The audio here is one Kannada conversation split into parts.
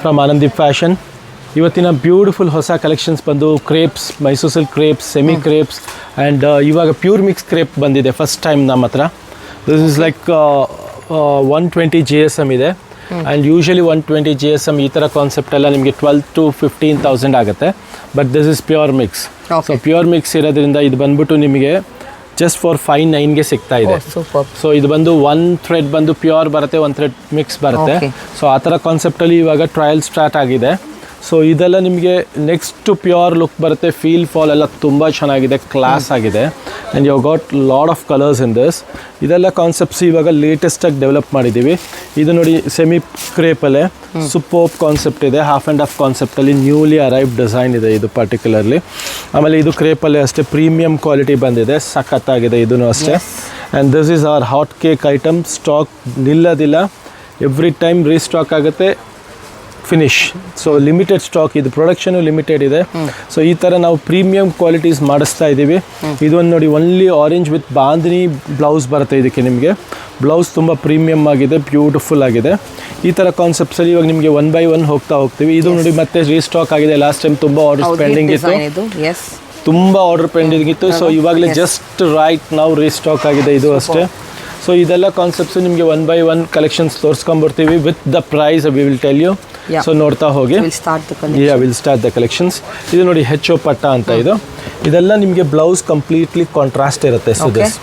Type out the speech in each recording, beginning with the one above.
From Anandeep fashion. ಇವತ್ತಿನ ಬ್ಯೂಟಿಫುಲ್ ಹೊಸ ಕಲೆಕ್ಷನ್ಸ್ ಬಂದು crepes, Mysore silk crepes, semi crepes and ಇವಾಗ ಪ್ಯೂರ್ ಮಿಕ್ಸ್ ಕ್ರೇಪ್ ಬಂದಿದೆ ಫಸ್ಟ್ ಟೈಮ್ ನಮ್ಮ ಹತ್ರ. ದಿಸ್ ಇಸ್ ಲೈಕ್ 120 GSM ಇದೆ ಆ್ಯಂಡ್ ಯೂಶಲಿ 120 GSM ಈ ಥರ ಕಾನ್ಸೆಪ್ಟ್ ಎಲ್ಲ ನಿಮಗೆ 12,000 to 15,000 ಆಗುತ್ತೆ. But this is pure mix. So pure mix ಇರೋದ್ರಿಂದ ಇದು ಬಂದ್ಬಿಟ್ಟು ನಿಮಗೆ ಜಸ್ಟ್ ಫಾರ್ 5,900 ಸಿಗ್ತಾ ಇದೆ. ಸೊ ಇದು ಬಂದು ಒನ್ ಥ್ರೆಡ್ ಬಂದು ಪ್ಯೂರ್ ಬರುತ್ತೆ, ಒಂದು ಥ್ರೆಡ್ ಮಿಕ್ಸ್ ಬರುತ್ತೆ. ಸೊ ಆ ಥರ ಕಾನ್ಸೆಪ್ಟಲ್ಲಿ ಇವಾಗ ಟ್ರಯಲ್ ಸ್ಟಾರ್ಟ್ ಆಗಿದೆ. ಸೊ ಇದೆಲ್ಲ ನಿಮಗೆ ನೆಕ್ಸ್ಟ್ ಪ್ಯೂರ್ ಲುಕ್ ಬರುತ್ತೆ. ಫೀಲ್ ಫಾಲ್ ಎಲ್ಲ ತುಂಬ ಚೆನ್ನಾಗಿದೆ, ಕ್ಲಾಸ್ ಆಗಿದೆ and you got lot of colours in this. ಇದೆಲ್ಲ ಕಾನ್ಸೆಪ್ಟ್ಸ್ ಇವಾಗ ಲೇಟೆಸ್ಟಾಗಿ ಡೆವಲಪ್ ಮಾಡಿದ್ದೀವಿ. ಇದು ನೋಡಿ ಸೆಮಿ ಕ್ರೇಪಲ್ಲೇ ಸೂಪರ್ಬ್ ಕಾನ್ಸೆಪ್ಟ್ ಇದೆ, ಹಾಫ್ ಆ್ಯಂಡ್ ಹಾಫ್ ಕಾನ್ಸೆಪ್ಟಲ್ಲಿ ನ್ಯೂಲಿ ಅರೈವ್ ಡಿಸೈನ್ ಇದೆ ಇದು ಪರ್ಟಿಕ್ಯುಲರ್ಲಿ. ಆಮೇಲೆ ಇದು ಕ್ರೇಪಲ್ಲೇ ಅಷ್ಟೇ ಪ್ರೀಮಿಯಂ ಕ್ವಾಲಿಟಿ ಬಂದಿದೆ, ಸಖತ್ತಾಗಿದೆ ಇದೂ ಅಷ್ಟೇ. And this is our hot cake item. Stock ನಿಲ್ಲೋದಿಲ್ಲ, ಎವ್ರಿ ಟೈಮ್ ರೀಸ್ಟಾಕ್ ಆಗುತ್ತೆ, ಫಿನಿಶ್. ಸೊ ಲಿಮಿಟೆಡ್ ಸ್ಟಾಕ್, ಇದು ಪ್ರೊಡಕ್ಷನು ಲಿಮಿಟೆಡ್ ಇದೆ. ಸೊ ಈ ಥರ ನಾವು ಪ್ರೀಮಿಯಂ ಕ್ವಾಲಿಟೀಸ್ ಮಾಡಿಸ್ತಾ ಇದ್ದೀವಿ. ಇದೊಂದು ನೋಡಿ only orange with bandhani blouse ಬರುತ್ತೆ ಇದಕ್ಕೆ. ನಿಮಗೆ ಬ್ಲೌಸ್ ತುಂಬ ಪ್ರೀಮಿಯಮ್ ಆಗಿದೆ, ಬ್ಯೂಟಿಫುಲ್ ಆಗಿದೆ. ಈ ಥರ ಕಾನ್ಸೆಪ್ಟ್ಸಲ್ಲಿ ಇವಾಗ ನಿಮಗೆ 1 by 1 ಹೋಗ್ತಾ ಇದು ನೋಡಿ ಮತ್ತೆ ರೀಸ್ಟಾಕ್ ಆಗಿದೆ. ಲಾಸ್ಟ್ ಟೈಮ್ ತುಂಬ ಆರ್ಡರ್ಸ್ ಪೆಂಡಿಂಗ್ ಇತ್ತು, ತುಂಬ ಆರ್ಡರ್ ಪೆಂಡಿಂಗ್ ಇತ್ತು. ಸೊ ಇವಾಗಲೇ ಜಸ್ಟ್ ರೈಟ್ ನಾವು ರೀಸ್ಟಾಕ್ ಆಗಿದೆ ಇದು ಅಷ್ಟೇ. ಸೊ ಇದೆಲ್ಲ ಕಾನ್ಸೆಪ್ಟ್ಸು ನಿಮಗೆ 1 by 1 ಕಲೆಕ್ಷನ್ಸ್ ತೋರಿಸ್ಕೊಂಬರ್ತೀವಿ with the price we will tell you. So ನೋಡ್ತಾ ಹೋಗಿ ವಿಲ್ ಸ್ಟಾರ್ಟ್ ದ ಕಲೆಕ್ಷನ್ಸ್. ಇದು ನೋಡಿ ಹೆಚ್ಚು ಪಟ್ಟ ಅಂತ ಇದೆಲ್ಲ ನಿಮಗೆ ಬ್ಲೌಸ್ ಕಂಪ್ಲೀಟ್ಲಿ ಕಾಂಟ್ರಾಸ್ಟ್ ಇರುತ್ತೆ. ಸೊ ದಿಸ್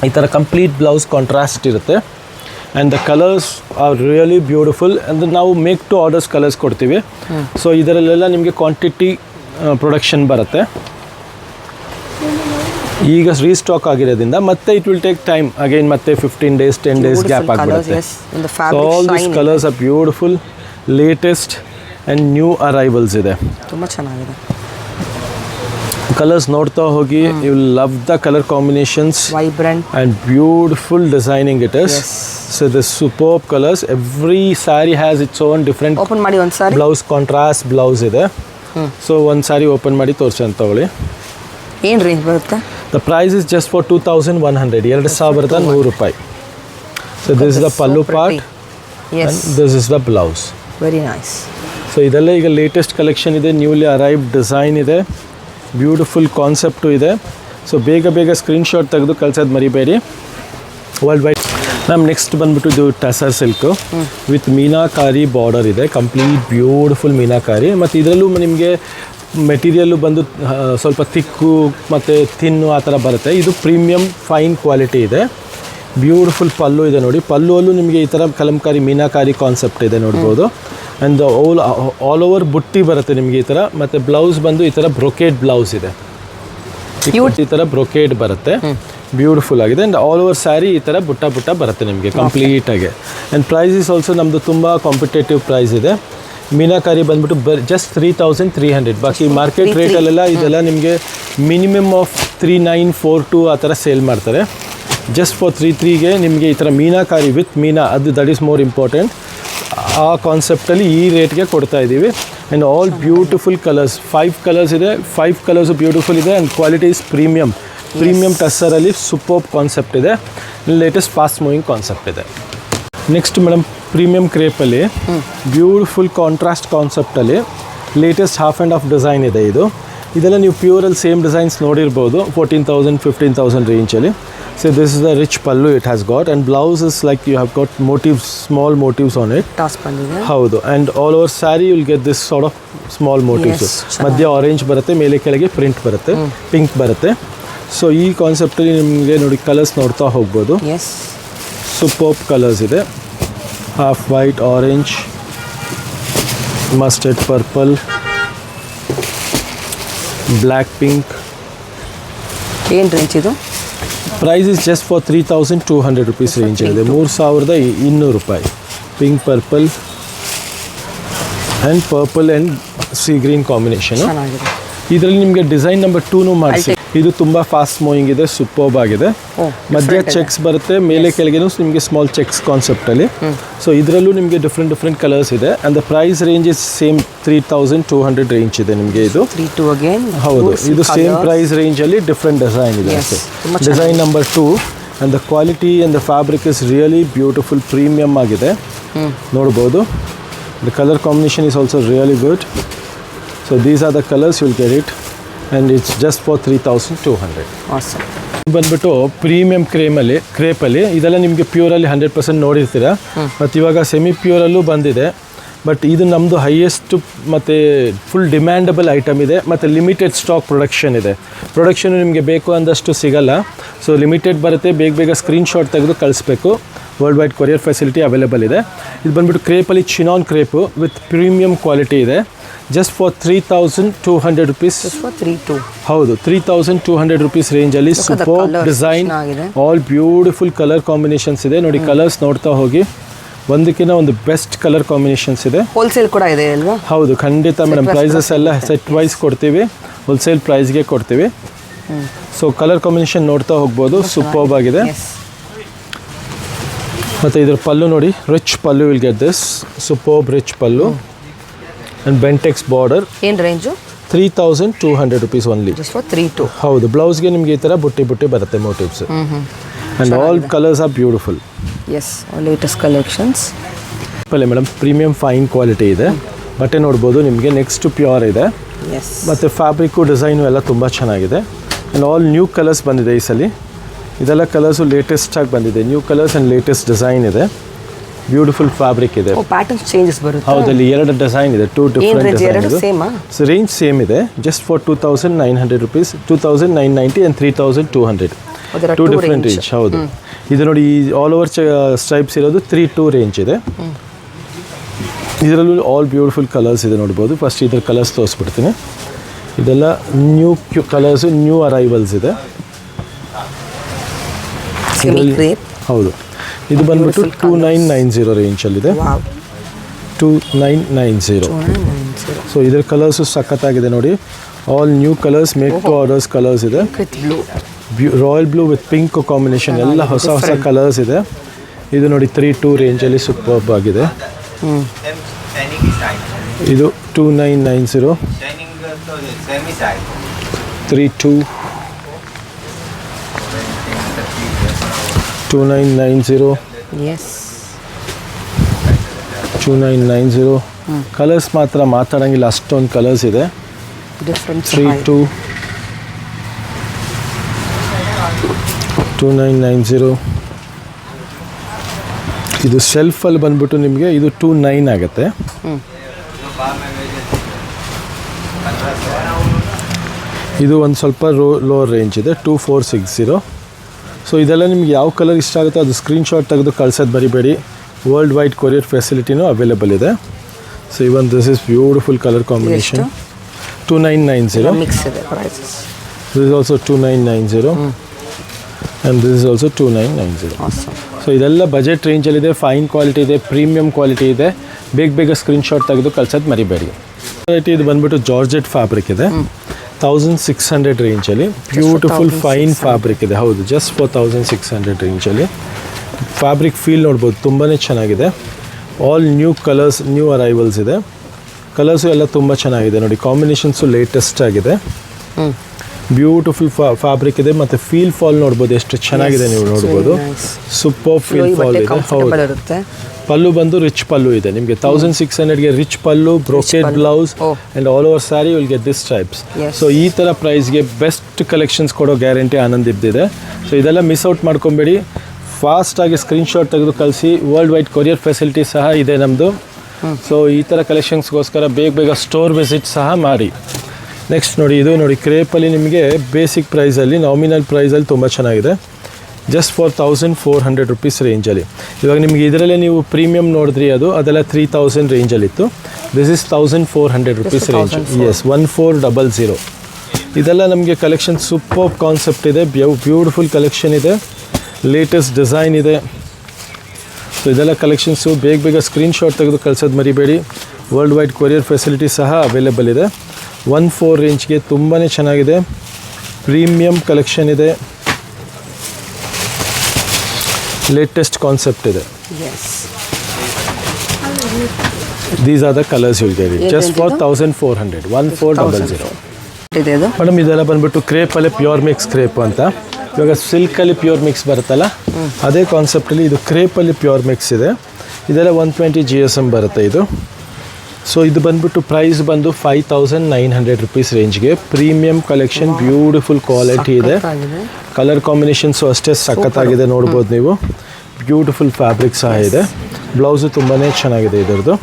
ಈ ಥರ ಕಂಪ್ಲೀಟ್ ಬ್ಲೌಸ್ ಕಾಂಟ್ರಾಸ್ಟ್ ಇರುತ್ತೆ and the colours are really beautiful. ಅಂದರೆ ನಾವು ಮೇಕ್ ಟು ಆರ್ಡರ್ಸ್ ಕಲರ್ಸ್ ಕೊಡ್ತೀವಿ. ಸೊ ಇದರಲ್ಲೆಲ್ಲ ನಿಮಗೆ ಕ್ವಾಂಟಿಟಿ ಪ್ರೊಡಕ್ಷನ್ ಬರುತ್ತೆ. ಈಗ ರೀಸ್ಟಾಕ್ ಆಗಿರೋದ್ರಿಂದ ಮತ್ತೆ it will take time again, ಮತ್ತೆ 15 days 10 days ಗ್ಯಾಪ್ ಆಗಿಬಿಡುತ್ತೆ. So all this colours are beautiful, latest and new arrivals ಇದೆ. ತುಂಬ ಚೆನ್ನಾಗಿದೆ ಕಲರ್ಸ್ ನೋಡ್ತಾ ಹೋಗಿ. You will love the colour combinations, vibrant and beautiful designing it is. So the superb colours. Every sari has its own different open ಮಾಡಿ ಒಂದು ಸಾರಿ ಬ್ಲೌಸ್, ಕಾಂಟ್ರಾಸ್ಟ್ ಬ್ಲೌಸ್ ಇದೆ. ಸೊ ಒಂದು ಸಾರಿ ಓಪನ್ ಮಾಡಿ ತೋರಿಸಿ ಅಂತ ತಗೊಳ್ಳಿ. ಏನು ರೇಂಜ್ ಬರುತ್ತೆ? The price is just for 2,100, 2,100 ರೂಪಾಯಿ. So this is the pallu part and this is the blouse. Very nice. So ಇದೆಲ್ಲ ಈಗ ಲೇಟೆಸ್ಟ್ ಕಲೆಕ್ಷನ್ ಇದೆ, ನ್ಯೂಲಿ ಅರೈವ್ ಡಿಸೈನ್ ಇದೆ, ಬ್ಯೂಟಿಫುಲ್ ಕಾನ್ಸೆಪ್ಟು ಇದೆ. ಸೊ ಬೇಗ ಸ್ಕ್ರೀನ್ಶಾಟ್ ತೆಗೆದು ಕಳ್ಸೋದು ಮರಿಬೇಡಿ. ವರ್ಲ್ಡ್ ವೈಡ್ ಮ್ಯಾಮ್ ನೆಕ್ಸ್ಟ್ ಬಂದ್ಬಿಟ್ಟು ಇದು tussar silk with meenakari border ಇದೆ, ಕಂಪ್ಲೀಟ್ ಬ್ಯೂಟಿಫುಲ್ ಮೀನಾಕಾರಿ. ಮತ್ತು ಇದರಲ್ಲೂ ನಿಮಗೆ ಮೆಟೀರಿಯಲ್ಲು ಬಂದು ಸ್ವಲ್ಪ ತಿಕ್ಕು ಮತ್ತು ಥಿನ್ನು ಆ ಥರ ಬರುತ್ತೆ. ಇದು ಪ್ರೀಮಿಯಮ್ ಫೈನ್ ಕ್ವಾಲಿಟಿ ಇದೆ. ಬ್ಯೂಟಿಫುಲ್ ಪಲ್ಲು ಇದೆ ನೋಡಿ. ಪಲ್ಲುವಲ್ಲೂ ನಿಮಗೆ ಈ ಥರ ಕಲಂಕಾರಿ ಮೀನಾಕಾರಿ ಕಾನ್ಸೆಪ್ಟ್ ಇದೆ ನೋಡ್ಬೋದು. ಆ್ಯಂಡ್ ಆಲ್ ಓವರ್ ಬುಟ್ಟಿ ಬರುತ್ತೆ ನಿಮಗೆ ಈ ಥರ. ಮತ್ತು ಬ್ಲೌಸ್ ಬಂದು ಈ ಥರ ಬ್ರೊಕೇಡ್ ಬ್ಲೌಸ್ ಇದೆ, ಈ ಥರ ಬ್ರೊಕೇಡ್ ಬರುತ್ತೆ, ಬ್ಯೂಟಿಫುಲ್ ಆಗಿದೆ. ಆ್ಯಂಡ್ ಆಲ್ ಓವರ್ ಸ್ಯಾರಿ ಈ ಥರ ಬುಟ್ಟ ಬರುತ್ತೆ ನಿಮಗೆ ಕಂಪ್ಲೀಟಾಗಿ. ಆ್ಯಂಡ್ ಪ್ರೈಸ್ ಇಸ್ ಆಲ್ಸೋ ನಮ್ಮದು ತುಂಬ ಕಾಂಪಿಟೇಟಿವ್ ಪ್ರೈಸ್ ಇದೆ. ಮೀನಾಕಾರಿ ಬಂದ್ಬಿಟ್ಟು ಜಸ್ಟ್ 3,300. ಬಾಕಿ ಮಾರ್ಕೆಟ್ ರೇಟಲ್ಲೆಲ್ಲ ಇದೆಲ್ಲ ನಿಮಗೆ ಮಿನಿಮಮ್ ಆಫ್ 3,942 ಆ ಥರ ಸೇಲ್ ಮಾಡ್ತಾರೆ. ಜಸ್ಟ್ ಫಾರ್ 3,300ಗೆ ನಿಮಗೆ ಈ ಥರ ಮೀನಾಕಾರಿ ವಿತ್ ಮೀನಾ, ಅದು ದಟ್ ಈಸ್ ಮೋರ್ ಇಂಪಾರ್ಟೆಂಟ್. ಆ ಕಾನ್ಸೆಪ್ಟಲ್ಲಿ ಈ ರೇಟ್ಗೆ ಕೊಡ್ತಾ ಇದ್ದೀವಿ. And all beautiful colours, 5 colours ಇದೆ, 5 ಕಲರ್ಸು ಬ್ಯೂಟಿಫುಲ್ ಇದೆ. ಆ್ಯಂಡ್ ಕ್ವಾಲಿಟಿ ಇಸ್ ಪ್ರೀಮಿಯಮ್ ಟಸ್ಸರಲ್ಲಿ ಸೂಪರ್ಬ್ ಕಾನ್ಸೆಪ್ಟ್ ಇದೆ, ಲೇಟೆಸ್ಟ್ ಫಾಸ್ಟ್ ಮೂವಿಂಗ್ ಕಾನ್ಸೆಪ್ಟ್ ಇದೆ. ನೆಕ್ಸ್ಟ್ ಮೇಡಮ್ ಪ್ರೀಮಿಯಂ ಕ್ರೇಪಲ್ಲಿ ಬ್ಯೂಟಿಫುಲ್ ಕಾಂಟ್ರಾಸ್ಟ್ ಕಾನ್ಸೆಪ್ಟಲ್ಲಿ latest half and half design ಇದೆ. ಇದೆಲ್ಲ ನೀವು ಪ್ಯೂರಲ್ಲಿ ಸೇಮ್ ಡಿಸೈನ್ಸ್ ನೋಡಿರ್ಬೋದು 14,000 15,000 ರೇಂಜಲ್ಲಿ. So this is the rich pallu it has got. And blouse is like you have got motifs, small motifs on it. ಹೌದು. And all over sari will get this sort of small motifs. ಮಧ್ಯ ಆರೆಂಜ್ ಬರುತ್ತೆ, ಮೇಲೆ ಕೆಳಗೆ ಪ್ರಿಂಟ್ ಬರುತ್ತೆ, ಪಿಂಕ್ ಬರುತ್ತೆ. ಸೊ ಈ ಕಾನ್ಸೆಪ್ಟಲ್ಲಿ ನಿಮಗೆ ನೋಡಿ ಕಲರ್ಸ್ ನೋಡ್ತಾ ಹೋಗ್ಬೋದು. ಸೂಪರ್ಬ್ ಕಲರ್ಸ್ ಇದೆ, half white, orange, mustard purple, black pink. ಏನು ರೇಂಜ್ ಇದು? Price is just for 3,200 rupees range ಇದೆ, 3,200 ರೂಪಾಯಿ. Pink purple and purple and sea green combination. ಇದರಲ್ಲಿ ನಿಮಗೆ ಡಿಸೈನ್ ನಂಬರ್ 2 ಮಾಡಿಸಿ. ಇದು ತುಂಬ ಫಾಸ್ಟ್ ಮೂವಿಂಗ್ ಇದೆ, ಸೂಪರ್ಬ್ ಆಗಿದೆ. ಮಧ್ಯ ಚೆಕ್ಸ್ ಬರುತ್ತೆ, ಮೇಲೆ ಕೆಳಗೆನೂ ನಿಮಗೆ ಸ್ಮಾಲ್ ಚೆಕ್ಸ್ ಕಾನ್ಸೆಪ್ಟಲ್ಲಿ. ಸೊ ಇದರಲ್ಲೂ ನಿಮಗೆ ಡಿಫ್ರೆಂಟ್ ಕಲರ್ಸ್ ಇದೆ. And the price range is same 3,200 range ಇದೆ ನಿಮಗೆ ಇದು. ಹೌದು, ಇದು ಸೇಮ್ ಪ್ರೈಸ್ ರೇಂಜಲ್ಲಿ ಡಿಫ್ರೆಂಟ್ ಡಿಸೈನ್ ಇದೆ. Design number 2. And the quality and the fabric is really beautiful, premium ಆಗಿದೆ ನೋಡ್ಬೋದು. The color combination is also really good. So these are the colors, you'll get it, and it's just for 3,200. Awesome. ಬಂದ್ಬಿಟ್ಟು ಪ್ರೀಮಿಯಂ ಕ್ರೇಪಲ್ಲಿ ಇದೆಲ್ಲ ನಿಮಗೆ ಪ್ಯೂರಲ್ಲಿ 100% ನೋಡಿರ್ತೀರ. ಮತ್ತು ಇವಾಗ ಸೆಮಿ ಪ್ಯೂರಲ್ಲೂ ಬಂದಿದೆ. ಬಟ್ ಇದು ನಮ್ಮದು ಹೈಯೆಸ್ಟ್ ಮತ್ತು ಫುಲ್ ಡಿಮ್ಯಾಂಡಬಲ್ ಐಟಮ್ ಇದೆ, ಮತ್ತು ಲಿಮಿಟೆಡ್ ಸ್ಟಾಕ್ ಪ್ರೊಡಕ್ಷನ್ ಇದೆ. ಪ್ರೊಡಕ್ಷನು ನಿಮಗೆ ಬೇಕು ಅಂದಷ್ಟು ಸಿಗಲ್ಲ. ಸೊ ಲಿಮಿಟೆಡ್ ಬರುತ್ತೆ, ಬೇಗ ಸ್ಕ್ರೀನ್ಶಾಟ್ ತೆಗೆದು ಕಳಿಸ್ಬೇಕು. World wide courier facility available ಇದೆ. ಇದು ಬಂದ್ಬಿಟ್ಟು ಕ್ರೇಪಲ್ಲಿ chinon crepe with premium quality ಇದೆ. Just for 3,200 rupees. ಹೌದು, 3,200 rupees ರೇಂಜಲ್ಲಿ super design, all beautiful colour combinations ಇದೆ. ನೋಡಿ ಕಲರ್ಸ್ ನೋಡ್ತಾ ಹೋಗಿ, ಒಂದಕ್ಕಿಂತ ಒಂದು ಬೆಸ್ಟ್ ಕಲರ್ ಕಾಂಬಿನೇಷನ್ಸ್ ಇದೆ. ಹೋಲ್ಸೇಲ್ ಕೂಡ ಇದೆ ಅಲ್ವಾ? ಹೌದು, ಖಂಡಿತ ಮೇಡಮ್. ಪ್ರೈಸಸ್ ಎಲ್ಲ ಸೆಟ್ ವೈಸ್ ಕೊಡ್ತೀವಿ, ಹೋಲ್ಸೇಲ್ ಪ್ರೈಸ್ಗೆ ಕೊಡ್ತೀವಿ. ಸೊ ಕಲರ್ ಕಾಂಬಿನೇಷನ್ ನೋಡ್ತಾ ಹೋಗ್ಬೋದು, ಸೂಪರ್ಬ್ ಆಗಿದೆ. ಮತ್ತು ಇದ್ರ ಪಲ್ಲು ನೋಡಿ, rich pallu, will get this superb rich pallu and Bentex border. ಏನು ರೇಂಜು? 3,200 rupees only. ಹೌದು, ಬ್ಲೌಸ್ಗೆ ನಿಮಗೆ ಈ ಥರ ಬುಟ್ಟಿ ಬರುತ್ತೆ motifs. And all colours are beautiful. Yes, latest collections. ಪಲ್ಲೆ ಮೇಡಮ್, ಪ್ರೀಮಿಯಂ ಫೈನ್ ಕ್ವಾಲಿಟಿ ಇದೆ. ಬಟ್ಟೆ ನೋಡ್ಬೋದು ನಿಮಗೆ. ನೆಕ್ಸ್ಟ್ ಪ್ಯೂರ್ ಇದೆ, ಮತ್ತು ಫ್ಯಾಬ್ರಿಕ್ಕು ಡಿಸೈನು ಎಲ್ಲ ತುಂಬ ಚೆನ್ನಾಗಿದೆ. ಆ್ಯಂಡ್ ಆಲ್ ನ್ಯೂ ಕಲರ್ಸ್ ಬಂದಿದೆ ಈ ಸಲ. ಇದೆಲ್ಲ ಕಲರ್ಸು ಲೇಟೆಸ್ಟಾಗಿ ಬಂದಿದೆ. New colours and latest design ಇದೆ. ಬ್ಯೂಟಿಫುಲ್ ಫ್ಯಾಬ್ರಿಕ್ ಇದೆ. ಪ್ಯಾಟರ್ನ್ ಚೇಂಜಸ್ ಬರುತ್ತೆ. ಹೌದಲ್ಲಿ 2 ಡಿಸೈನ್ ಇದೆ, 2 different design. So range same ಇದೆ, just for 2,900 rupees, 2,990 and 3,200. 2 different range. ಹೌದು, ಇದು ನೋಡಿ ಆಲ್ ಓವರ್ ಸ್ಟ್ರೈಪ್ಸ್ ಇರೋದು 3,2 ರೇಂಜ್ ಇದೆ. ಇದರಲ್ಲೂ ಆಲ್ ಬ್ಯೂಟಿಫುಲ್ ಕಲರ್ಸ್ ಇದೆ ನೋಡ್ಬೋದು. ಫಸ್ಟ್ ಇದ್ರ ಕಲರ್ಸ್ ತೋರಿಸ್ಬಿಡ್ತೀನಿ. ಇದೆಲ್ಲ ನ್ಯೂ ಕಲರ್ಸು, ನ್ಯೂ ಅರೈವಲ್ಸ್ ಇದೆ. ಹೌದು, ಇದು ಬಂದ್ಬಿಟ್ಟು 2,990 ರೇಂಜಲ್ಲಿದೆ. 2,990. ಸೊ ಇದರ ಕಲರ್ಸು ಸಖತ್ತಾಗಿದೆ ನೋಡಿ. All new colours, make to orders colours ಇದೆ. Royal blue with pink combination, ಎಲ್ಲ ಹೊಸ ಕಲರ್ಸ್ ಇದೆ. ಇದು ನೋಡಿ 3,2 ರೇಂಜಲ್ಲಿ ಸೂಪರ್ಬ್ ಆಗಿದೆ. ಇದು 2,990. 3,2 2,990. ಎಸ್, 2,990. ಕಲರ್ಸ್ ಮಾತ್ರ ಮಾತಾಡೋಂಗಿಲ್ಲ, ಅಷ್ಟೊಂದು ಕಲರ್ಸ್ ಇದೆ. 3,2 2,990. ಇದು ಸೆಲ್ಫಲ್ಲಿ ಬಂದ್ಬಿಟ್ಟು ನಿಮಗೆ ಇದು 2,900 ಆಗುತ್ತೆ. ಇದು ಒಂದು ಸ್ವಲ್ಪ ಲೋವರ್ ರೇಂಜ್ ಇದೆ, 2,460. ಸೊ ಇದೆಲ್ಲ ನಿಮ್ಗೆ ಯಾವ ಕಲರ್ ಇಷ್ಟ ಆಗುತ್ತೋ ಅದು ಸ್ಕ್ರೀನ್ಶಾಟ್ ತೆಗೆದು ಕಳ್ಸೋದು ಮರಿಬೇಡಿ. ವರ್ಲ್ಡ್ ವೈಡ್ ಕೊರಿಯರ್ ಫೆಸಿಲಿಟಿನೂ ಅವೈಲೇಬಲ್ ಇದೆ. So even this is beautiful colour combination. 2,990. This is also 2,990 and this is also 2,990. So ಇದೆಲ್ಲ ಬಜೆಟ್ ರೇಂಜಲ್ಲಿದೆ, ಫೈನ್ ಕ್ವಾಲಿಟಿ ಇದೆ, ಪ್ರೀಮಿಯಂ ಕ್ವಾಲಿಟಿ ಇದೆ. ಬೇಗ ಸ್ಕ್ರೀನ್ಶಾಟ್ ತೆಗೆದು ಕಳ್ಸೋದು ಮರಿಬೇಡಿ. ಇದು ಬಂದ್ಬಿಟ್ಟು ಜಾರ್ಜೆಟ್ ಫ್ಯಾಬ್ರಿಕ್ ಇದೆ. 1,600 ರೇಂಜಲ್ಲಿ ಬ್ಯೂಟಿಫುಲ್ ಫೈನ್ ಫ್ಯಾಬ್ರಿಕ್ ಇದೆ. ಹೌದು, ಜಸ್ಟ್ ಫಾರ್ 1,600 ರೇಂಜಲ್ಲಿ. ಫ್ಯಾಬ್ರಿಕ್ ಫೀಲ್ ನೋಡ್ಬೋದು, ತುಂಬಾ ಚೆನ್ನಾಗಿದೆ. All new colours, new arrivals ಇದೆ. ಕಲರ್ಸು ಎಲ್ಲ ತುಂಬ ಚೆನ್ನಾಗಿದೆ ನೋಡಿ. ಕಾಂಬಿನೇಷನ್ಸು ಲೇಟೆಸ್ಟ್ ಆಗಿದೆ. ಬ್ಯೂಟಿಫುಲ್ ಫ್ಯಾಬ್ರಿಕ್ ಇದೆ, ಮತ್ತು ಫೀಲ್ ಫಾಲ್ ನೋಡ್ಬೋದು ಎಷ್ಟು ಚೆನ್ನಾಗಿದೆ, ನೀವು ನೋಡ್ಬೋದು. ಸೂಪರ್ ಫೀಲ್ ಫಾಲ್ ಇದೆ. ಹೌದು, ಪಲ್ಲು ಬಂದು ರಿಚ್ ಪಲ್ಲು ಇದೆ ನಿಮಗೆ. 1,600ಗೆ rich pallu, brocade blouse and all over sari will get this types. So ಈ ಥರ ಪ್ರೈಸ್ಗೆ ಬೆಸ್ಟ್ ಕಲೆಕ್ಷನ್ಸ್ ಕೊಡೋ ಗ್ಯಾರಂಟಿ ಆನಂದ್ ಇದ್ದಿದೆ. ಸೊ ಇದೆಲ್ಲ ಮಿಸ್ ಔಟ್ ಮಾಡ್ಕೊಬೇಡಿ. ಫಾಸ್ಟಾಗಿ ಸ್ಕ್ರೀನ್ಶಾಟ್ ತೆಗೆದು ಕಳಿಸಿ. ವರ್ಲ್ಡ್ ವೈಡ್ ಕೊರಿಯರ್ ಫೆಸಿಲಿಟಿ ಸಹ ಇದೆ ನಮ್ಮದು. ಸೊ ಈ ಥರ ಕಲೆಕ್ಷನ್ಸ್ಗೋಸ್ಕರ ಬೇಗ ಸ್ಟೋರ್ ವಿಸಿಟ್ ಸಹ ಮಾಡಿ. ನೆಕ್ಸ್ಟ್ ನೋಡಿ, ಇದು ನೋಡಿ ಕ್ರೇಪಲ್ಲಿ ನಿಮಗೆ ಬೇಸಿಕ್ ಪ್ರೈಸಲ್ಲಿ, ನಾಮಿನಲ್ ಪ್ರೈಸಲ್ಲಿ ತುಂಬ ಚೆನ್ನಾಗಿದೆ. ಜಸ್ಟ್ ಫಾರ್ 1,400 rupees ರೇಂಜಲ್ಲಿ. ಇವಾಗ ನಿಮಗೆ ಇದರಲ್ಲೇ ನೀವು ಪ್ರೀಮಿಯಂ ನೋಡಿದ್ರಿ, ಅದೆಲ್ಲ 3,000 ರೇಂಜಲ್ಲಿತ್ತು. This is 1,400 rupees range. Yes, 1,400. ಇದೆಲ್ಲ ನಮಗೆ ಕಲೆಕ್ಷನ್ ಸೂಪರ್ ಕಾನ್ಸೆಪ್ಟ್ ಇದೆ. ಬ್ಯೂಟಿಫುಲ್ ಕಲೆಕ್ಷನ್ ಇದೆ, ಲೇಟೆಸ್ಟ್ ಡಿಸೈನ್ ಇದೆ. ಸೊ ಇದೆಲ್ಲ ಕಲೆಕ್ಷನ್ಸು ಬೇಗ ಸ್ಕ್ರೀನ್ಶಾಟ್ ತೆಗೆದು ಕಳ್ಸೋದು ಮರಿಬೇಡಿ. ವರ್ಲ್ಡ್ ವೈಡ್ ಕೊರಿಯರ್ ಫೆಸಿಲಿಟಿ ಸಹ ಅವೈಲೇಬಲ್ ಇದೆ. 1,400 ರೇಂಜ್ಗೆ ತುಂಬಾ ಚೆನ್ನಾಗಿದೆ. ಪ್ರೀಮಿಯಂ ಕಲೆಕ್ಷನ್ ಇದೆ, ಲೇಟೆಸ್ಟ್ ಕಾನ್ಸೆಪ್ಟ್ ಇದೆ. These are the colours you will get it just for 1,400. 1,400. Madam ಇದೆಲ್ಲ ಬಂದ್ಬಿಟ್ಟು ಕ್ರೇಪಲ್ಲೇ ಪ್ಯೂರ್ ಮಿಕ್ಸ್ ಕ್ರೇಪ್ ಅಂತ. ಇವಾಗ ಸಿಲ್ಕಲ್ಲಿ ಪ್ಯೂರ್ ಮಿಕ್ಸ್ ಬರುತ್ತಲ್ಲ, ಅದೇ ಕಾನ್ಸೆಪ್ಟಲ್ಲಿ ಇದು ಕ್ರೇಪಲ್ಲಿ ಪ್ಯೂರ್ ಮಿಕ್ಸ್ ಇದೆ. ಇದೆಲ್ಲ 120 GSM ಬರುತ್ತೆ. ಇದು ಸೊ ಇದು ಬಂದ್ಬಿಟ್ಟು ಪ್ರೈಸ್ ಬಂದು 5900 ರುಪೀಸ್ ರೇಂಜ್ಗೆ ಪ್ರೀಮಿಯಂ ಕಲೆಕ್ಷನ್, ಬ್ಯೂಟಿಫುಲ್ ಕ್ವಾಲಿಟಿ ಇದೆ. ಕಲರ್ ಕಾಂಬಿನೇಷನ್ಸು ಅಷ್ಟೇ ಸಖತ್ತಾಗಿದೆ, ನೋಡ್ಬೋದು ನೀವು. ಬ್ಯೂಟಿಫುಲ್ ಫ್ಯಾಬ್ರಿಕ್ ಸಹ ಇದೆ. ಬ್ಲೌಸು ತುಂಬಾ ಚೆನ್ನಾಗಿದೆ ಇದರದ್ದು.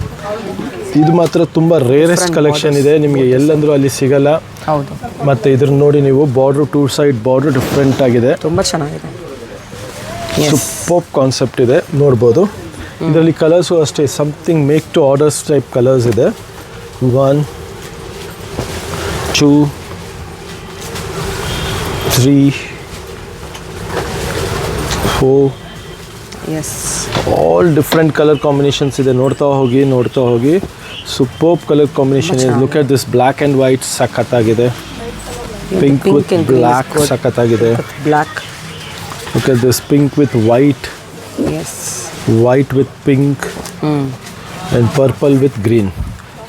ಇದು ಮಾತ್ರ ತುಂಬ ರೇರೆಸ್ಟ್ ಕಲೆಕ್ಷನ್ ಇದೆ, ನಿಮಗೆ ಎಲ್ಲಂದ್ರೂ ಅಲ್ಲಿ ಸಿಗಲ್ಲ. ಹೌದು. ಮತ್ತು ಇದ್ರ ನೋಡಿ ನೀವು ಬಾರ್ಡ್ರು, 2 ಸೈಡ್ ಬಾರ್ಡ್ರು ಡಿಫ್ರೆಂಟ್ ಆಗಿದೆ, ತುಂಬ ಚೆನ್ನಾಗಿದೆ. ಸೂಪರ್ ಕಾನ್ಸೆಪ್ಟ್ ಇದೆ, ನೋಡ್ಬೋದು. ಇದರಲ್ಲಿ ಕಲರ್ಸು ಅಷ್ಟೇ something make to orders type colours ಇದೆ. 1 2 3 4 yes, all different colour combinations ಇದೆ. ನೋಡ್ತಾ ಹೋಗಿ ಸೂಪರ್ ಕಲರ್ ಕಾಂಬಿನೇಷನ್ ಇದೆ. Look at this black and white ಸಖತ್ತಾಗಿದೆ. ಪಿಂಕ್ ವಿತ್ ಬ್ಲ್ಯಾಕ್ ಸಖತ್ತಾಗಿದೆ. Black. Look at this pink with white, yes, white with pink and purple with green.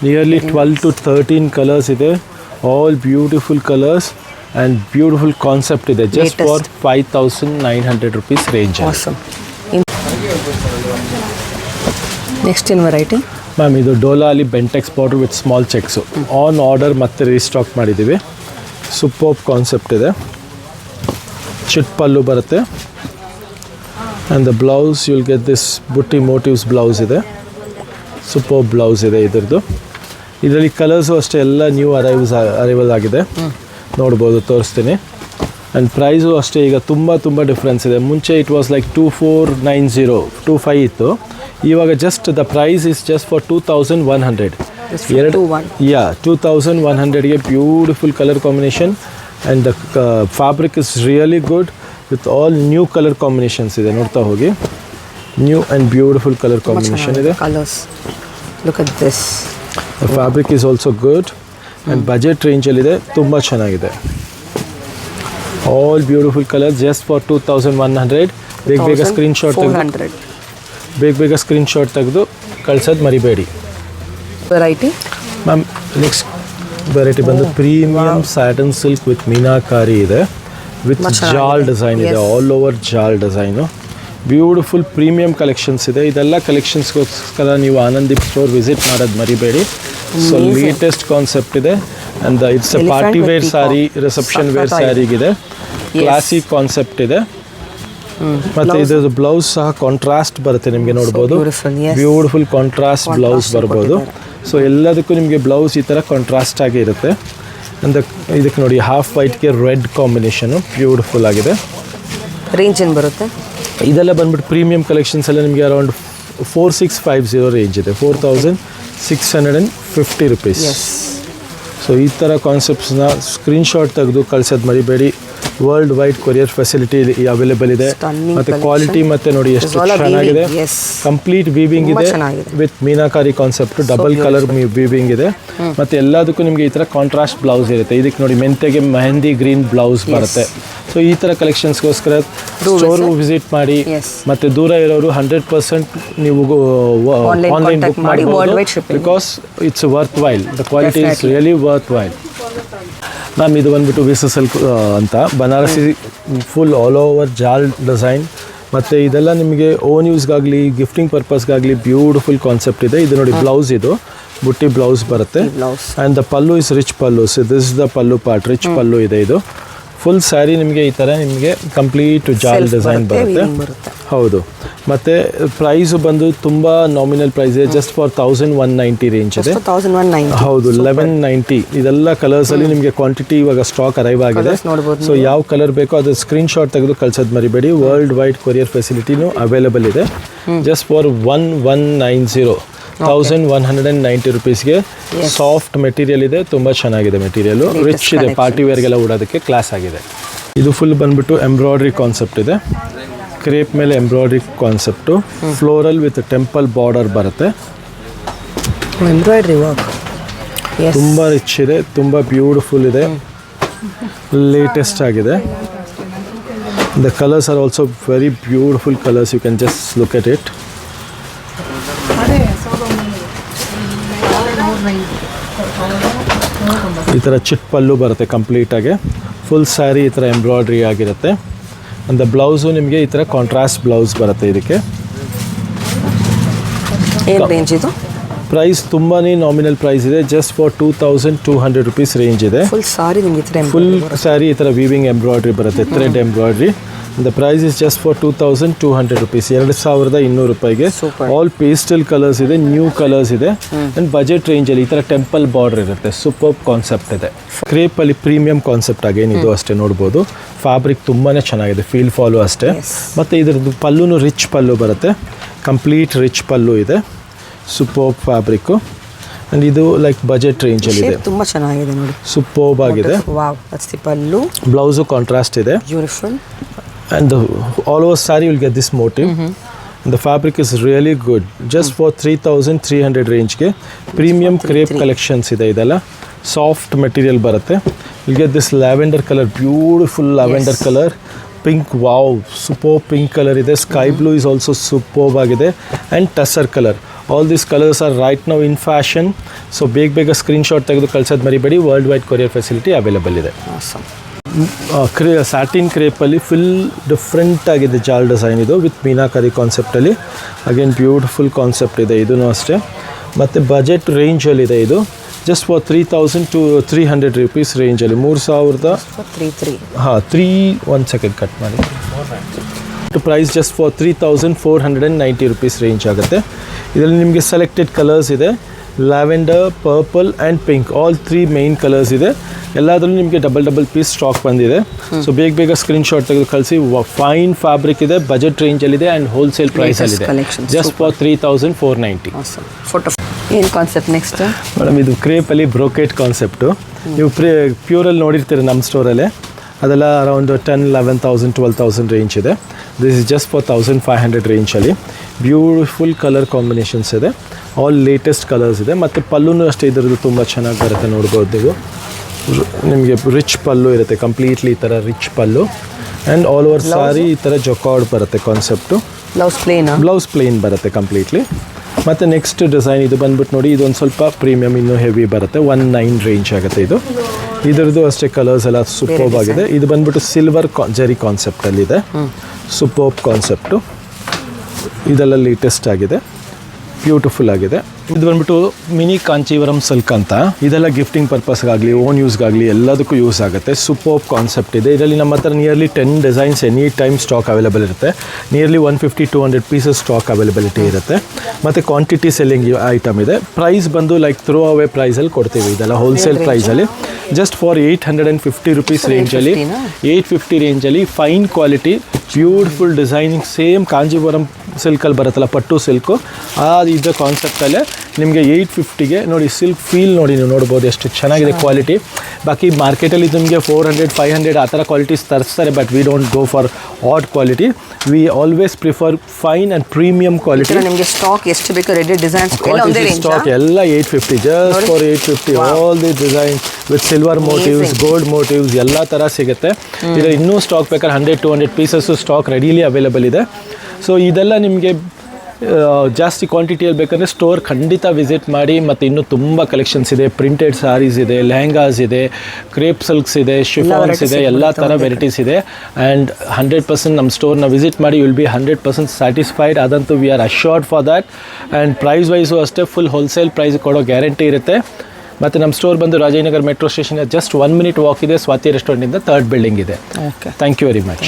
Nearly 12 to 13 colors ಇದೆ, all beautiful colors and beautiful concept ಇದೆ. Just for 5900 rupees range. Awesome. Next in variety, ma'am ಇದು ಡೋಲಾಲಿ Bentex border with small checks on order ಮತ್ತೆ ರೀಸ್ಟಾಕ್ ಮಾಡಿದ್ದೀವಿ. ಸೂಪರ್ ಕಾನ್ಸೆಪ್ಟ್ ಇದೆ. ಚಿಟ್ ಪಲ್ಲು ಬರುತ್ತೆ. And the blouse you will get this butti motifs blouse ಇದೆ. ಸೂಪರ್ ಬ್ಲೌಸ್ ಇದೆ ಇದರದ್ದು. ಇದರಲ್ಲಿ ಕಲರ್ಸು ಅಷ್ಟೇ ಎಲ್ಲ ನ್ಯೂ ಅರೈವಲ್ ಆಗಿದೆ, ನೋಡ್ಬೋದು, ತೋರಿಸ್ತೀನಿ. ಆ್ಯಂಡ್ ಪ್ರೈಸು ಅಷ್ಟೇ ಈಗ ತುಂಬ ಡಿಫ್ರೆನ್ಸ್ ಇದೆ. ಮುಂಚೆ ಇಟ್ ವಾಸ್ ಲೈಕ್ 2490 25 ಇತ್ತು. ಇವಾಗ just the price is just for 2100. 2100ಗೆ beautiful colour combination and the fabric is really good with all new colour combinations ಇದೆ. ನೋಡ್ತಾ ಹೋಗಿ, new and beautiful colour combination ಇದೆ. Colours, look at this. The fabric is also good and budget ರೇಂಜಲ್ಲಿದೆ, ತುಂಬ ಚೆನ್ನಾಗಿದೆ. All beautiful colour just for 2100. ಬೇಗ ಸ್ಕ್ರೀನ್ಶಾಟ್ ತೆಗೆದು ಕಳ್ಸೋದು ಮರಿಬೇಡಿ. ವೆರೈಟಿ ಮ್ಯಾಮ್, ನೆಕ್ಸ್ಟ್ ವೆರೈಟಿ ಬಂದು premium satin silk with meenakari ಇದೆ, ವಿತ್ ಜಾಲ್ ಡಿಸೈನ್ ಇದೆ. All over jaal design. Beautiful premium collections ಇದೆ. ಇದೆಲ್ಲ ಕಲೆಕ್ಷನ್ಸ್ಗೋಸ್ಕರ ನೀವು ಆನಂದೀಪ್ ಸ್ಟೋರ್ ವಿಸಿಟ್ ಮಾಡೋದು ಮರಿಬೇಡಿ. ಸೊ ಲೇಟೆಸ್ಟ್ ಕಾನ್ಸೆಪ್ಟ್ ಇದೆ. And it's a party wear sari, reception wear ಸ್ಯಾರಿಗಿದೆ. ಕ್ಲಾಸಿಕ್ ಕಾನ್ಸೆಪ್ಟ್ ಇದೆ. ಮತ್ತು ಇದ್ರದ್ದು ಬ್ಲೌಸ್ ಸಹ ಕಾಂಟ್ರಾಸ್ಟ್ ಬರುತ್ತೆ, ನಿಮಗೆ ನೋಡ್ಬೋದು. ಬ್ಯೂಟಿಫುಲ್ ಕಾಂಟ್ರಾಸ್ಟ್ ಬ್ಲೌಸ್ ಬರ್ಬೋದು. ಸೊ ಎಲ್ಲದಕ್ಕೂ ನಿಮಗೆ ಬ್ಲೌಸ್ ಈ ಥರ ಕಾಂಟ್ರಾಸ್ಟ್ ಆಗಿ ಇರುತ್ತೆ. ಇದಕ್ಕೆ ನೋಡಿ ಹಾಫ್ ವೈಟ್ಗೆ ರೆಡ್ ಕಾಂಬಿನೇಷನು ಬ್ಯೂಟಿಫುಲ್ ಆಗಿದೆ. ರೇಂಜ್ ಏನು ಬರುತ್ತೆ? ಇದೆಲ್ಲ ಬಂದ್ಬಿಟ್ಟು ಪ್ರೀಮಿಯಂ ಕಲೆಕ್ಷನ್ಸ್ ಎಲ್ಲ ನಿಮಗೆ ಅರೌಂಡ್ 4650 ರೇಂಜ್ ಇದೆ, 4650 ರುಪೀಸ್. ಸೊ ಈ ಥರ ಕಾನ್ಸೆಪ್ಟ್ಸ್ನ ಸ್ಕ್ರೀನ್ಶಾಟ್ ತೆಗೆದು ಕಳ್ಸೋದು ಮರಿಬೇಡಿ. World wide courier facility available ಇದೆ. ಮತ್ತು ಕ್ವಾಲಿಟಿ ಮತ್ತು ನೋಡಿ ಎಷ್ಟು ಚೆನ್ನಾಗಿದೆ. ಕಂಪ್ಲೀಟ್ ವೀವಿಂಗ್ ಇದೆ with meenakari concept, double colour weaving ಇದೆ. ಮತ್ತು ಎಲ್ಲದಕ್ಕೂ ನಿಮಗೆ ಈ ಥರ ಕಾಂಟ್ರಾಸ್ಟ್ ಬ್ಲೌಸ್ ಇರುತ್ತೆ. ಇದಕ್ಕೆ ನೋಡಿ ಮೆಂತೆಗೆ ಮೆಹಂದಿ ಗ್ರೀನ್ ಬ್ಲೌಸ್ ಬರುತ್ತೆ. ಸೊ ಈ ಥರ ಕಲೆಕ್ಷನ್ಸ್ಗೋಸ್ಕರ ಸ್ಟೋರ್ ವಿಸಿಟ್ ಮಾಡಿ. ಮತ್ತು ದೂರ ಇರೋರು 100% ನೀವು ಆನ್ಲೈನ್ ಬುಕ್ ಮಾಡಬಹುದು, because it's worthwhile. The quality is really worthwhile. Ma'am ಇದು ಬಂದುಬಿಟ್ಟು ವಿಸ ಸಿಲ್ಕ್ ಅಂತ Banarasi full all over jaal design. ಮತ್ತು ಇದೆಲ್ಲ ನಿಮಗೆ ಓನ್ ಯೂಸ್ಗಾಗಲಿ ಗಿಫ್ಟಿಂಗ್ ಪರ್ಪಸ್ಗಾಗಲಿ ಬ್ಯೂಟಿಫುಲ್ ಕಾನ್ಸೆಪ್ಟ್ ಇದೆ. ಇದು ನೋಡಿ ಬ್ಲೌಸ್, ಇದು ಬುಟ್ಟಿ ಬ್ಲೌಸ್ ಬರುತ್ತೆ. And the pallu is rich pallu. So this is the pallu part, rich pallu ಇದೆ. ಇದು ಫುಲ್ ಸ್ಯಾರಿ ನಿಮಗೆ ಈ ಥರ ನಿಮಗೆ ಕಂಪ್ಲೀಟ್ ಜಾಲ್ ಡಿಸೈನ್ ಬರುತ್ತೆ. ಹೌದು. ಮತ್ತು ಪ್ರೈಸು ಬಂದು ತುಂಬ ನಾಮಿನಲ್ ಪ್ರೈಸ್ ಇದೆ, ಜಸ್ಟ್ ಫಾರ್ 1190 ರೇಂಜ್ ಇದೆ. ಹೌದು, 1190. ಇದೆಲ್ಲ ಕಲರ್ಸಲ್ಲಿ ನಿಮಗೆ ಕ್ವಾಂಟಿಟಿ ಇವಾಗ ಸ್ಟಾಕ್ ಅರೈವ್ ಆಗಿದೆ. ಸೊ ಯಾವ ಕಲರ್ ಬೇಕೋ ಅದು ಸ್ಕ್ರೀನ್ಶಾಟ್ ತೆಗೆದು ಕಳ್ಸೋದು ಮರಿಬೇಡಿ. ವರ್ಲ್ಡ್ ವೈಡ್ ಕೊರಿಯರ್ ಫೆಸಿಲಿಟಿನೂ ಅವೈಲೇಬಲ್ ಇದೆ. ಜಸ್ಟ್ ಫಾರ್ 1190, 1190 ರುಪೀಸ್ಗೆ ಸಾಫ್ಟ್ ಮೆಟೀರಿಯಲ್ ಇದೆ. ತುಂಬ ಚೆನ್ನಾಗಿದೆ ಮೆಟೀರಿಯಲು, ರಿಚ್ ಇದೆ, ಪಾರ್ಟಿ ವೇರ್ಗೆಲ್ಲ ಉಡೋದಕ್ಕೆ ಕ್ಲಾಸ್ ಆಗಿದೆ. ಇದು ಫುಲ್ ಬಂದ್ಬಿಟ್ಟು ಎಂಬ್ರಾಯ್ಡ್ರಿ ಕಾನ್ಸೆಪ್ಟ್ ಇದೆ. ಕ್ರೇಪ್ ಮೇಲೆ embroidery concept, floral with temple border ಬರುತ್ತೆ. ಎಂಬ್ರಾಯ್ಡ್ರಿ ವರ್ಕ್ ತುಂಬ ರಿಚ್ ಇದೆ, ತುಂಬ ಬ್ಯೂಟಿಫುಲ್ ಇದೆ, ಲೇಟೆಸ್ಟ್ ಆಗಿದೆ. The colours are also very beautiful colours. You can just look at it. ಈ ಥರ ಚಿಟ್ ಪಲ್ಲು ಬರುತ್ತೆ ಕಂಪ್ಲೀಟಾಗಿ. ಫುಲ್ ಸ್ಯಾರಿ ಈ ಥರ ಎಂಬ್ರಾಯ್ಡ್ರಿ ಆಗಿರುತ್ತೆ. ಅಂದ ಬ್ಲೌಸು ನಿಮಗೆ ಈ ಥರ ಕಾಂಟ್ರಾಸ್ಟ್ ಬ್ಲೌಸ್ ಬರುತ್ತೆ. ಇದಕ್ಕೆ ಏನು ರೇಂಜ್ ಇದು? ಪ್ರೈಸ್ ತುಂಬಾ ನಾಮಿನಲ್ ಪ್ರೈಸ್ ಇದೆ, ಜಸ್ಟ್ ಫಾರ್ 2200 ರುಪೀಸ್ ರೇಂಜ್ ಇದೆ. ಫುಲ್ ಸಾರಿ ನಿಮಗೆ ಈ ಥರ ಫುಲ್ ಸ್ಯಾರಿ ಈ ಥರ ವೀವಿಂಗ್ ಎಂಬ್ರಾಯ್ಡ್ರಿ ಬರುತ್ತೆ, thread embroidery. The price is just for 2200 rupees, 2200 ರೂಪಾಯಿಗೆ. ಆಲ್ ಪೇಸ್ಟಲ್ ಕಲರ್ಸ್ ಇದೆ, ನ್ಯೂ ಕಲರ್ಸ್ ಇದೆ ಆ್ಯಂಡ್ ಬಜೆಟ್ ರೇಂಜಲ್ಲಿ ಈ ಥರ ಟೆಂಪಲ್ ಬಾರ್ಡರ್ ಇರುತ್ತೆ. ಸೂಪರ್ ಕಾನ್ಸೆಪ್ಟ್ ಇದೆ. ಕ್ರೇಪಲ್ಲಿ ಪ್ರೀಮಿಯಂ ಕಾನ್ಸೆಪ್ಟ್ ಆಗೇನಿದು ಅಷ್ಟೇ ನೋಡ್ಬೋದು. ಫ್ಯಾಬ್ರಿಕ್ ತುಂಬಾ ಚೆನ್ನಾಗಿದೆ, ಫೀಲ್ ಫಾಲು ಅಷ್ಟೇ. ಮತ್ತು ಇದರದ್ದು ಪಲ್ಲುನು ರಿಚ್ ಪಲ್ಲು ಬರುತ್ತೆ, ಕಂಪ್ಲೀಟ್ ರಿಚ್ ಪಲ್ಲು ಇದೆ. ಸೂಪರ್ ಫ್ಯಾಬ್ರಿಕ್ಕು ಆ್ಯಂಡ್ ಇದು ಲೈಕ್ ಬಜೆಟ್ ರೇಂಜಲ್ಲಿ ಇದೆ. ತುಂಬ ಚೆನ್ನಾಗಿದೆ ನೋಡಿ, ಸೂಪರ್ಬ್ ಆಗಿದೆ. Wow, that's the pallu. Blouse contrast ಇದೆ. Beautiful. And all over saree you'll get this motif. The fabric is really good. Just for 3300 range ge premium crepe collections ide idella. Soft material barutte. You'll get this lavender color, beautiful lavender color. Pink, wow, super pink color ide. Sky blue is also superb agide, and tussar color. All these colors are right now in fashion. So big screenshot ತೆಗೆದು ಕಳ್ಸೋದು ಮರಿಬೇಡಿ. World wide courier facility available ಇದೆ. Awesome. ಸ್ಯಾಟಿನ್ ಕ್ರೇಪಲ್ಲಿ ಫುಲ್ ಡಿಫ್ರೆಂಟ್ ಆಗಿದೆ ಜಾಲ್ ಡಿಸೈನ್ ಇದು, ವಿತ್ ಮೀನಾಕರಿ ಕಾನ್ಸೆಪ್ಟಲ್ಲಿ. ಅಗೇನ್ ಬ್ಯೂಟಿಫುಲ್ ಕಾನ್ಸೆಪ್ಟ್ ಇದೆ ಇದೂ ಅಷ್ಟೇ. ಮತ್ತು ಬಜೆಟ್ ರೇಂಜಲ್ಲಿದೆ ಇದು, ಜಸ್ಟ್ ಫಾರ್ 3300 ರುಪೀಸ್ ರೇಂಜಲ್ಲಿ. 3000 1 ಸೆಕೆಂಡ್ ಕಟ್ ಮಾಡಿ. Price just for 3490 rupees range ಆಗುತ್ತೆ. ಇದರಲ್ಲಿ ನಿಮಗೆ ಸೆಲೆಕ್ಟೆಡ್ ಕಲರ್ಸ್ ಇದೆ, lavender, purple and pink, all 3 main colours ಇದೆ. ಎಲ್ಲದರಲ್ಲೂ ನಿಮಗೆ ಡಬಲ್ ಪೀಸ್ ಸ್ಟಾಕ್ ಬಂದಿದೆ. ಸೊ ಬೇಗ ಸ್ಕ್ರೀನ್ಶಾಟ್ ತೆಗೆದು ಕಳಿಸಿ. ಫೈನ್ ಫ್ಯಾಬ್ರಿಕ್ ಇದೆ, ಬಜೆಟ್ ರೇಂಜಲ್ಲಿದೆ ಆ್ಯಂಡ್ ಹೋಲ್ಸೇಲ್ ಪ್ರೈಸಲ್ಲಿದೆ. Just for 3490. ಫೋಟೋ ಏನು ಕಾನ್ಸೆಪ್ಟ್ ನೆಕ್ಸ್ಟ್ ಮೇಡಮ್? ಇದು ಕ್ರೇಪಲ್ಲಿ ಬ್ರೋಕೆಟ್ ಕಾನ್ಸೆಪ್ಟು. ನೀವು ಪ್ಯೂರಲ್ಲಿ ನೋಡಿರ್ತೀರಿ ನಮ್ಮ ಸ್ಟೋರಲ್ಲೇ, ಅದೆಲ್ಲ ಅರೌಂಡ್ 10,000, 11,000, 12,000 ರೇಂಜ್ ಇದೆ. ದಿಸ್ ಇಸ್ ಜಸ್ಟ್ ಫಾರ್ 1500 ರೇಂಜಲ್ಲಿ. ಬ್ಯೂಟಿಫುಲ್ ಕಲರ್ ಕಾಂಬಿನೇಷನ್ಸ್ ಇದೆ, ಆಲ್ ಲೇಟೆಸ್ಟ್ ಕಲರ್ಸ್ ಇದೆ. ಮತ್ತು ಪಲ್ಲುನೂ ಅಷ್ಟೇ ಇದರದ್ದು ತುಂಬ ಚೆನ್ನಾಗಿ ಬರುತ್ತೆ, ನೋಡ್ಬೋದು ನೀವು. ನಿಮಗೆ ರಿಚ್ ಪಲ್ಲು ಇರುತ್ತೆ, ಕಂಪ್ಲೀಟ್ಲಿ ಈ ಥರ rich pallu. And all over sari ಈ ಥರ ಜೊಕಾರ್ಡ್ ಬರುತ್ತೆ ಕಾನ್ಸೆಪ್ಟು. ಬ್ಲೌಸ್ ಪ್ಲೇನ್ ಬರುತ್ತೆ ಕಂಪ್ಲೀಟ್ಲಿ. ಮತ್ತು ನೆಕ್ಸ್ಟ್ ಡಿಸೈನ್ ಇದು ಬಂದ್ಬಿಟ್ಟು ನೋಡಿ, ಇದೊಂದು ಸ್ವಲ್ಪ ಪ್ರೀಮಿಯಮ್, ಇನ್ನೂ ಹೆವಿ ಬರುತ್ತೆ. 19 ರೇಂಜ್ ಆಗುತ್ತೆ ಇದು. ಇದರದ್ದು ಅಷ್ಟೇ ಕಲರ್ಸ್ ಎಲ್ಲ ಸೂಪರ್ಬ್ ಆಗಿದೆ. ಇದು ಬಂದ್ಬಿಟ್ಟು ಸಿಲ್ವರ್ ಜರಿ ಕಾನ್ಸೆಪ್ಟಲ್ಲಿದೆ. ಸೂಪರ್ಬ್ ಕಾನ್ಸೆಪ್ಟು, ಇದೆಲ್ಲ ಲೇಟೆಸ್ಟ್ ಆಗಿದೆ, ಬ್ಯೂಟಿಫುಲ್ ಆಗಿದೆ. ಇದು ಬಂದ್ಬಿಟ್ಟು ಮಿನಿ ಕಾಂಚೀವರಂ ಸಿಲ್ಕ್ ಅಂತ. ಇದೆಲ್ಲ ಗಿಫ್ಟಿಂಗ್ ಪರ್ಪಸ್ಗಾಗಲಿ ಓನ್ ಯೂಸ್ಗಾಗಲಿ ಎಲ್ಲದಕ್ಕೂ ಯೂಸ್ ಆಗುತ್ತೆ. ಸೂಪರ್ಬ್ ಕಾನ್ಸೆಪ್ಟ್ ಇದೆ. ಇದರಲ್ಲಿ ನಮ್ಮ ಹತ್ರ nearly 10 designs any time stock available ಇರುತ್ತೆ. ನಿಯರ್ಲಿ 150-200 ಪೀಸಸ್ ಸ್ಟಾಕ್ ಅವೈಲಬಿಲಿಟಿ ಇರುತ್ತೆ. ಮತ್ತು ಕ್ವಾಂಟಿಟಿ ಸೆಲ್ಲಿಂಗ್ ಐಟಮ್ ಇದೆ. ಪ್ರೈಸ್ ಬಂದು ಲೈಕ್ ಥ್ರೋ ಅವೇ ಪ್ರೈಸಲ್ಲಿ ಕೊಡ್ತೀವಿ. ಇದೆಲ್ಲ ಹೋಲ್ಸೇಲ್ ಪ್ರೈಸಲ್ಲಿ ಜಸ್ಟ್ ಫಾರ್ 850 ರುಪೀಸ್ ರೇಂಜಲ್ಲಿ, 850 ರೇಂಜಲ್ಲಿ fine quality beautiful designing, same Kanjeevaram ಸಿಲ್ಕಲ್ಲಿ ಬರುತ್ತಲ್ಲ ಪಟ್ಟು ಸಿಲ್ಕು, ಇದು ಕಾನ್ಸೆಪ್ಟಲ್ಲೇ ನಿಮಗೆ 850ಗೆ ನೋಡಿ. ಸಿಲ್ಕ್ ಫೀಲ್ ನೋಡಿ, ನೀವು ನೋಡ್ಬೋದು ಎಷ್ಟು ಚೆನ್ನಾಗಿದೆ ಕ್ವಾಲಿಟಿ. ಬಾಕಿ ಮಾರ್ಕೆಟಲ್ಲಿ ನಿಮಗೆ 400-500 ಆ ಥರ ಕ್ವಾಲಿಟೀಸ್ ತರಿಸ್ತಾರೆ, but we don't go for odd quality. We always prefer fine and premium quality. ನಿಮಗೆ ಸ್ಟಾಕ್ ಎಷ್ಟು ಬೇಕು, ರೆಡಿ ಡಿಸೈನ್ಸ್ ಸ್ಟಾಕ್ ಎಲ್ಲ 850, just for 850. All the designs with silver motifs, gold motifs ಎಲ್ಲ ಥರ ಸಿಗುತ್ತೆ. ಇದರಲ್ಲಿ ಇನ್ನೂ ಸ್ಟಾಕ್ ಬೇಕಾದ್ರೆ 100-200 ಪೀಸಸ್ಸು ಸ್ಟಾಕ್ ರೆಡಿಲಿ ಅವೈಲೇಬಲ್ ಇದೆ. ಸೊ ಇದೆಲ್ಲ ನಿಮಗೆ ಜಾಸ್ತಿ ಕ್ವಾಂಟಿಟಿಯಲ್ಲಿ ಬೇಕಂದರೆ ಸ್ಟೋರ್ ಖಂಡಿತ ವಿಸಿಟ್ ಮಾಡಿ. ಮತ್ತು ಇನ್ನೂ ತುಂಬ ಕಲೆಕ್ಷನ್ಸ್ ಇದೆ. ಪ್ರಿಂಟೆಡ್ ಸಾರೀಸ್ ಇದೆ, ಲೆಹಂಗಾಸ್ ಇದೆ, ಕ್ರೇಪ್ ಸಿಲ್ಕ್ಸ್ ಇದೆ, ಶಿಫಾನ್ಸ್ ಇದೆ, ಎಲ್ಲ ಥರ ವೆರೈಟೀಸ್ ಇದೆ. ಆ್ಯಂಡ್ 100% ನಮ್ಮ ಸ್ಟೋರ್ನ ವಿಸಿಟ್ ಮಾಡಿ, ವಿಲ್ ಬಿ 100% ಸ್ಯಾಟಿಸ್ಫೈಡ್. ಅದಂತೂ we are assured for that. And price wise ಅಷ್ಟೇ ಫುಲ್ ಹೋಲ್ಸೇಲ್ ಪ್ರೈಸ್ ಕೊಡೋ ಗ್ಯಾರಂಟಿ ಇರುತ್ತೆ. ಮತ್ತು ನಮ್ಮ ಸ್ಟೋರ್ ಬಂದು Rajajinagar metro station just 1 minute walk ಇದೆ. ಸ್ವಾತಿ ರೆಸ್ಟೋರೆಂಟಿಂದ 3rd ಬಿಲ್ಡಿಂಗ್ ಇದೆ. Thank you very much.